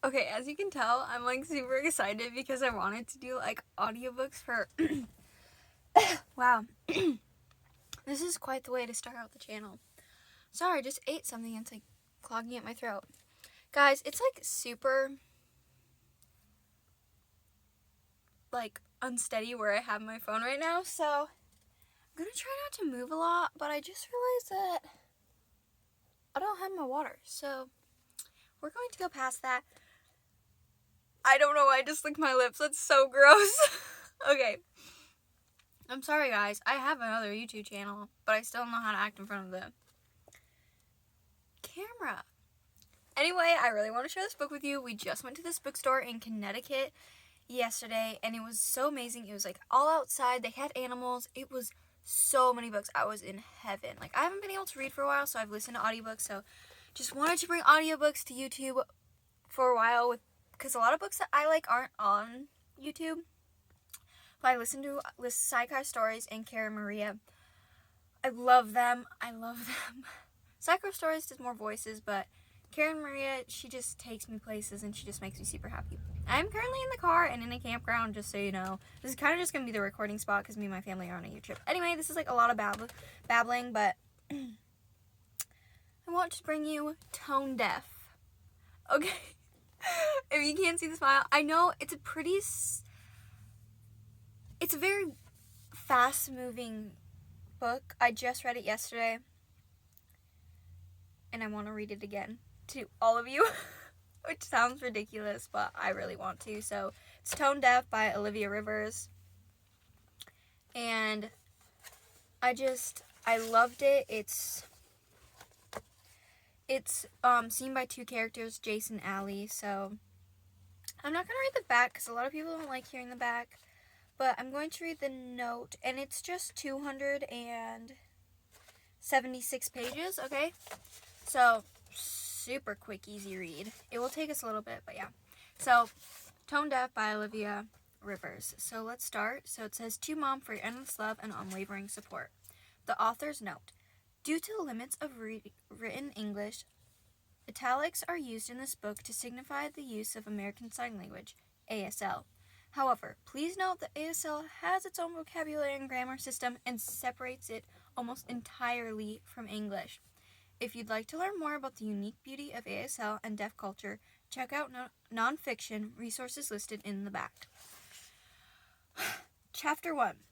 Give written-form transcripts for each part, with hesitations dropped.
Okay, as you can tell, I'm like super excited because I wanted to do like audiobooks for wow. This is quite the way to start out the channel. Sorry, I just ate something and it's like clogging at my throat. Guys, it's like super like unsteady where I have my phone right now, so I'm gonna try not to move a lot, but I just realized that I don't have my water, so we're going to go past that. I don't know why I just licked my lips. That's so gross. Okay. I'm sorry, guys. I have another YouTube channel, but I still don't know how to act in front of the camera. Anyway, I really want to share this book with you. We just went to this bookstore in Connecticut yesterday, and it was so amazing. It was like all outside. They had animals. It was so many books. I was in heaven. Like, I haven't been able to read for a while, so I've listened to audiobooks. So just wanted to bring audiobooks to YouTube for a while because a lot of books that I like aren't on YouTube. But I listened to Sidecar Stories and Cara Maria. I love them. Sidecar Stories does more voices, but Cara Maria, she just takes me places and she just makes me super happy. I'm currently in the car and in a campground, just so you know. This is kind of just going to be the recording spot because me and my family are on a youth trip. Anyway, this is like a lot of babbling, but I want to bring you Tone Deaf. Okay. If you can't see the smile, I know it's a very fast-moving book. I just read it yesterday, and I want to read it again to all of you, which sounds ridiculous, but I really want to. So it's Tone Deaf by Olivia Rivers, and I loved it. It's seen by two characters, Jace and Allie, so I'm not going to read the back because a lot of people don't like hearing the back, but I'm going to read the note, and it's just 276 pages, okay? So, super quick, easy read. It will take us a little bit, but yeah. So, Tone Deaf by Olivia Rivers. So, let's start. So, it says, "To Mom for your endless love and unwavering support." The author's note. Due to the limits of written English, italics are used in this book to signify the use of American Sign Language, ASL. However, please note that ASL has its own vocabulary and grammar system and separates it almost entirely from English. If you'd like to learn more about the unique beauty of ASL and deaf culture, check out nonfiction resources listed in the back. Chapter 1.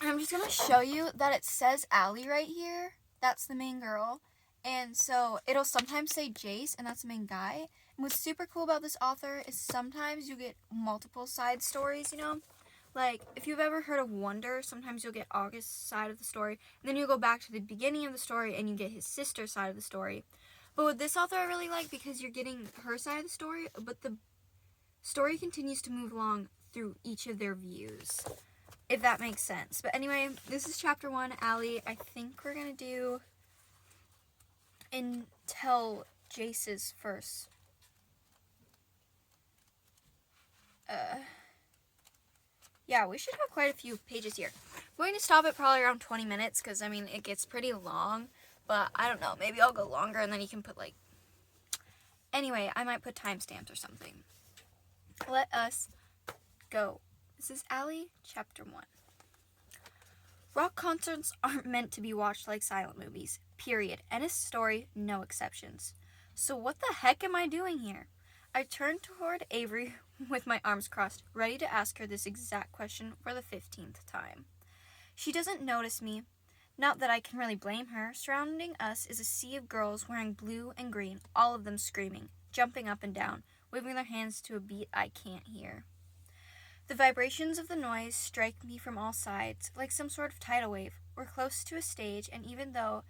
I'm just going to show you that it says Allie right here. That's the main girl. And so it'll sometimes say Jace, and that's the main guy. And what's super cool about this author is sometimes you get multiple side stories, you know? Like, if you've ever heard of Wonder, sometimes you'll get August's side of the story, and then you'll go back to the beginning of the story, and you get his sister's side of the story. But with this author, I really like because you're getting her side of the story, but the story continues to move along through each of their views, if that makes sense. But anyway, this is chapter 1, Allie. I think we're going to do until Jace's first. Yeah, we should have quite a few pages here. I'm going to stop at probably around 20 minutes because, I mean, it gets pretty long. But I don't know. Maybe I'll go longer and then you can put, like... Anyway, I might put timestamps or something. Let us go. This is Allie, chapter 1. Rock concerts aren't meant to be watched like silent movies. Period. End of story, no exceptions. So what the heck am I doing here? I turned toward Avery with my arms crossed, ready to ask her this exact question for the 15th time. She doesn't notice me. Not that I can really blame her. Surrounding us is a sea of girls wearing blue and green, all of them screaming, jumping up and down, waving their hands to a beat I can't hear. The vibrations of the noise strike me from all sides, like some sort of tidal wave. We're close to a stage, and even though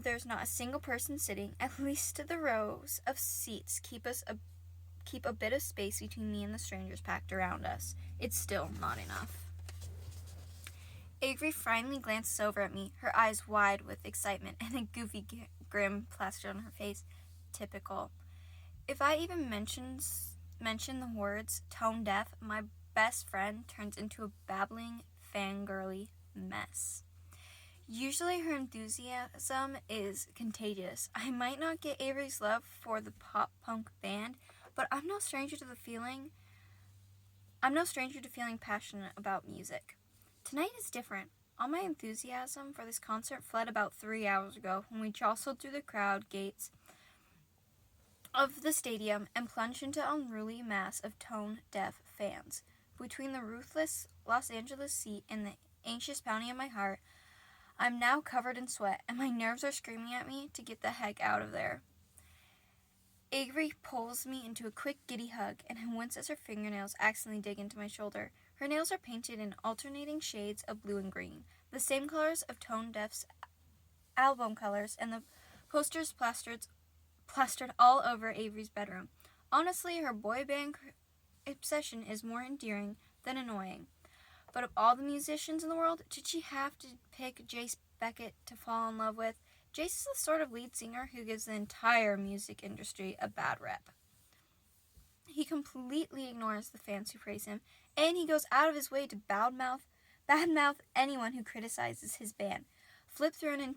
there's not a single person sitting, at least the rows of seats keep a bit of space between me and the strangers packed around us. It's still not enough. Avery finally glances over at me, her eyes wide with excitement and a goofy grin plastered on her face. Typical. If I even mention the words tone deaf, my best friend turns into a babbling, fangirly mess. Usually her enthusiasm is contagious. I might not get Avery's love for the pop punk band, but I'm no stranger to feeling passionate about music. Tonight is different. All my enthusiasm for this concert fled about 3 hours ago when we jostled through the crowd gates of the stadium and plunged into an unruly mass of tone-deaf fans. Between the ruthless Los Angeles seat and the anxious pounding of my heart, I'm now covered in sweat, and my nerves are screaming at me to get the heck out of there. Avery pulls me into a quick, giddy hug, and I wince as her fingernails accidentally dig into my shoulder. Her nails are painted in alternating shades of blue and green, the same colors of Tone Deaf's album colors, and the posters plastered all over Avery's bedroom. Honestly, her boy band obsession is more endearing than annoying. But of all the musicians in the world, did she have to pick Jace Beckett to fall in love with? Jace is the sort of lead singer who gives the entire music industry a bad rep. He completely ignores the fans who praise him, and he goes out of his way to badmouth anyone who criticizes his band. Flip through an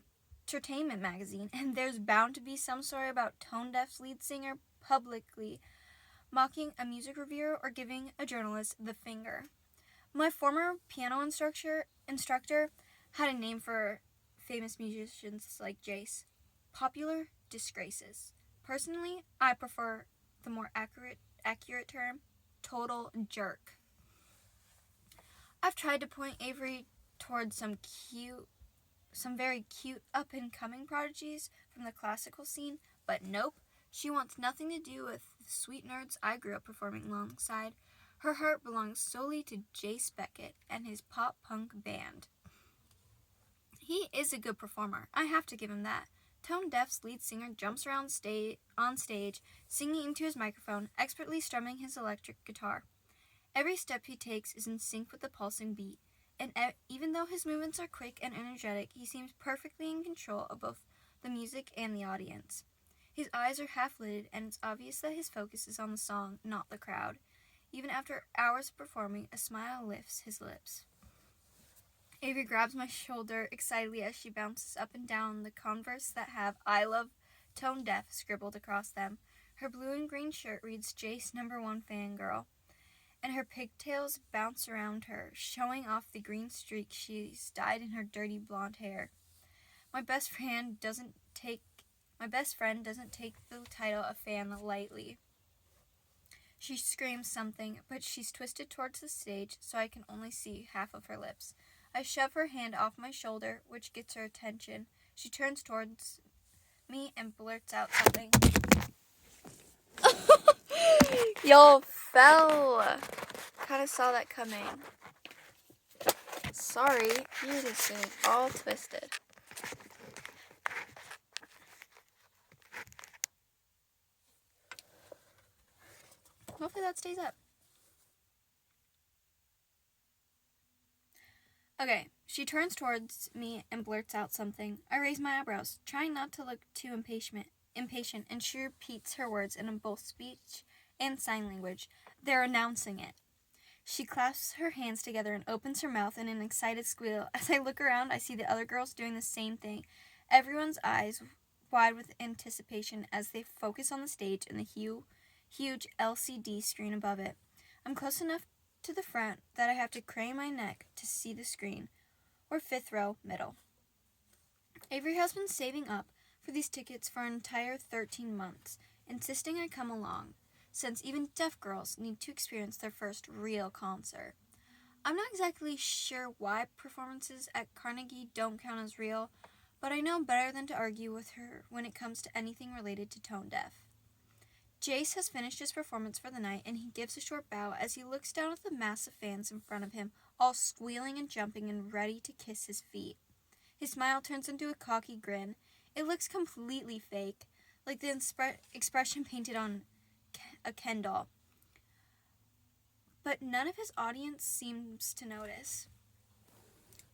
entertainment magazine, and there's bound to be some story about Tone Deaf's lead singer publicly mocking a music reviewer or giving a journalist the finger. My former piano instructor had a name for famous musicians like Jace: popular disgraces. Personally, I prefer the more accurate term, total jerk. I've tried to point Avery towards some very cute up-and-coming prodigies from the classical scene, but nope, she wants nothing to do with the sweet nerds I grew up performing alongside. Her heart belongs solely to Jace Beckett and his pop-punk band. He is a good performer, I have to give him that. Tone Deaf's lead singer jumps around on stage, singing into his microphone, expertly strumming his electric guitar. Every step he takes is in sync with the pulsing beat, and even though his movements are quick and energetic, he seems perfectly in control of both the music and the audience. His eyes are half-lidded, and it's obvious that his focus is on the song, not the crowd. Even after hours of performing, a smile lifts his lips. Avery grabs my shoulder excitedly as she bounces up and down the Converse that have "I love Tone Deaf" scribbled across them. Her blue and green shirt reads "Jace #1 fangirl," and her pigtails bounce around her, showing off the green streak she's dyed in her dirty blonde hair. My best friend doesn't take the title of fan lightly. She screams something, but she's twisted towards the stage, so I can only see half of her lips. I shove her hand off my shoulder, which gets her attention. She turns towards me and blurts out something. Y'all fell. Kind of saw that coming. Sorry, you're just getting all twisted. Hopefully that stays up. Okay, she turns towards me and blurts out something. I raise my eyebrows, trying not to look too impatient, and she repeats her words in both speech and sign language. They're announcing it. She clasps her hands together and opens her mouth in an excited squeal. As I look around, I see the other girls doing the same thing. Everyone's eyes wide with anticipation as they focus on the stage and the huge LCD screen above it. I'm close enough to the front that I have to crane my neck to see the screen. We're 5th row, middle. Avery has been saving up for these tickets for an entire 13 months, insisting I come along, since even deaf girls need to experience their first real concert. I'm not exactly sure why performances at Carnegie don't count as real, but I know better than to argue with her when it comes to anything related to Tone Deaf. Jace has finished his performance for the night, and he gives a short bow as he looks down at the mass of fans in front of him, all squealing and jumping and ready to kiss his feet. His smile turns into a cocky grin. It looks completely fake, like the expression painted on a Ken doll. But none of his audience seems to notice.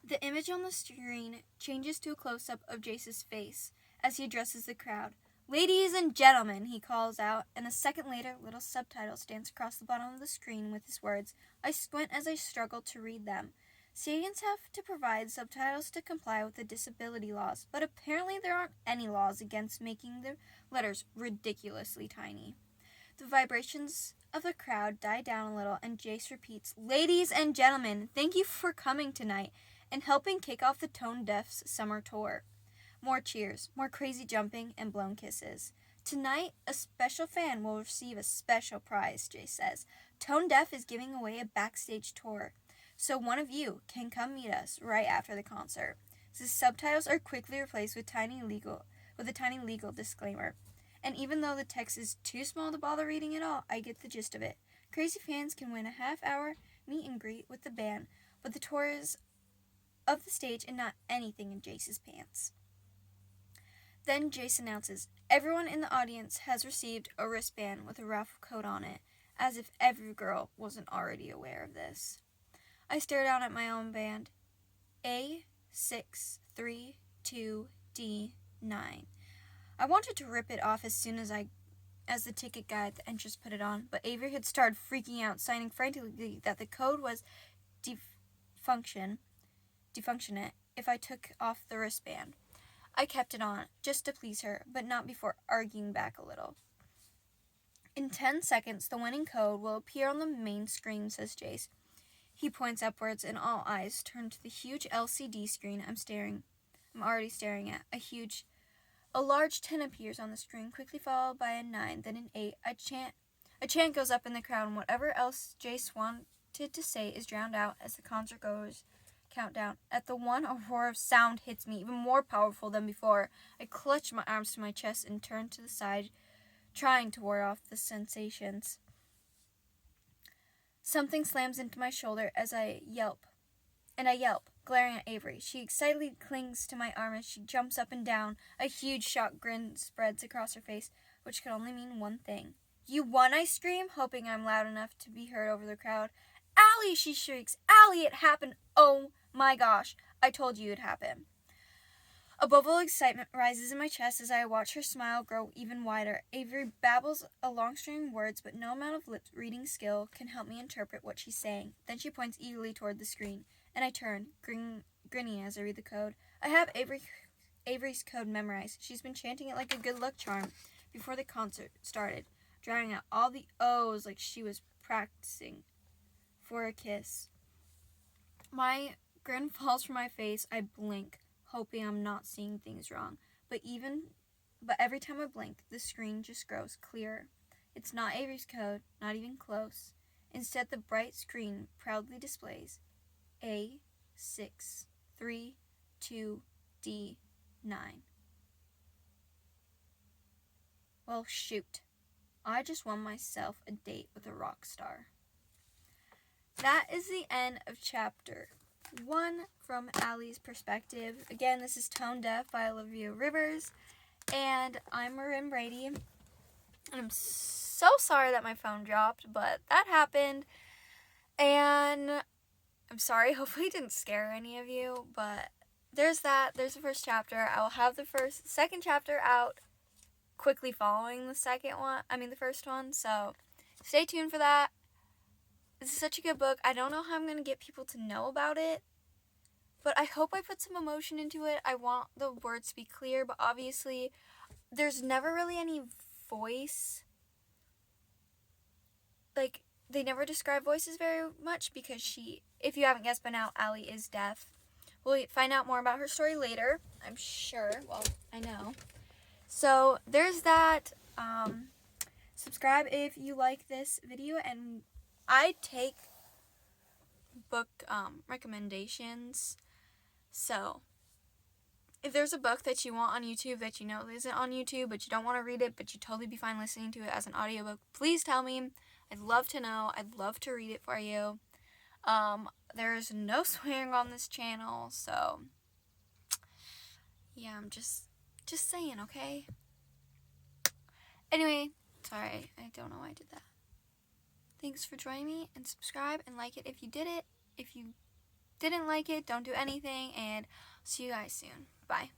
The image on the screen changes to a close-up of Jace's face as he addresses the crowd. "Ladies and gentlemen," he calls out, and a second later, little subtitles dance across the bottom of the screen with his words. I squint as I struggle to read them. Stadiums have to provide subtitles to comply with the disability laws, but apparently there aren't any laws against making the letters ridiculously tiny. The vibrations of the crowd die down a little, and Jace repeats, "Ladies and gentlemen, thank you for coming tonight and helping kick off the Tone Deaf's summer tour." More cheers, more crazy jumping, and blown kisses. "Tonight, a special fan will receive a special prize," Jace says. "Tone Deaf is giving away a backstage tour, so one of you can come meet us right after the concert." The subtitles are quickly replaced with a tiny legal disclaimer. And even though the text is too small to bother reading it all, I get the gist of it. Crazy fans can win a half-hour meet and greet with the band, but the tour is of the stage and not anything in Jace's pants. Then Jace announces, "Everyone in the audience has received a wristband with a raffle code on it," as if every girl wasn't already aware of this. I stare down at my own band. A632D9. I wanted to rip it off as soon as the ticket guy at the entrance put it on, but Avery had started freaking out, signing frantically that the code was defunction it if I took off the wristband. I kept it on, just to please her, but not before arguing back a little. "In 10 seconds, the winning code will appear on the main screen," says Jace. He points upwards, and all eyes turn to the huge LCD screen I'm already staring at. A large 10 appears on the screen, quickly followed by a 9, then an 8. A chant goes up in the crowd, and whatever else Jace wanted to say is drowned out as the concert goers count down. At the 1, a roar of sound hits me, even more powerful than before. I clutch my arms to my chest and turn to the side, trying to ward off the sensations. Something slams into my shoulder as I yelp, glaring at Avery. She excitedly clings to my arm as she jumps up and down. A huge shocked grin spreads across her face, which could only mean one thing. "You won!" I scream, hoping I'm loud enough to be heard over the crowd. "Allie!" she shrieks. "Allie, it happened! Oh my gosh, I told you it'd happen." A bubble of excitement rises in my chest as I watch her smile grow even wider. Avery babbles a long string of words, but no amount of lip-reading skill can help me interpret what she's saying. Then she points eagerly toward the screen, and I turn, grinning as I read the code. I have Avery's code memorized. She's been chanting it like a good luck charm before the concert started, drowning out all the O's like she was practicing for a kiss. My grin falls from my face. I blink, hoping I'm not seeing things wrong. But every time I blink, the screen just grows clearer. It's not Avery's code, not even close. Instead, the bright screen proudly displays A632D9. Well, shoot. I just won myself a date with a rock star. That is the end of chapter 1 from Allie's perspective. Again, this is Tone Deaf by Olivia Rivers, and I'm Marin Brady. And I'm so sorry that my phone dropped, but that happened. And I'm sorry, hopefully it didn't scare any of you, but there's that. There's the first chapter. I will have the second chapter out quickly following the first one, so stay tuned for that. This is such a good book. I don't know how I'm going to get people to know about it, but I hope I put some emotion into it. I want the words to be clear, but obviously there's never really any voice. Like, they never describe voices very much because if you haven't guessed by now, Allie is deaf. We'll find out more about her story later, I'm sure. Well, I know. So there's that. Subscribe if you like this video, and I take book recommendations. So if there's a book that you want on YouTube that you know isn't on YouTube, but you don't want to read it, but you'd totally be fine listening to it as an audiobook, please tell me. I'd love to know. I'd love to read it for you. There's no swearing on this channel, so yeah, I'm just saying, okay? Anyway, sorry, I don't know why I did that. Thanks for joining me, and subscribe and like it if you did it. If you didn't like it, don't do anything, and see you guys soon. Bye.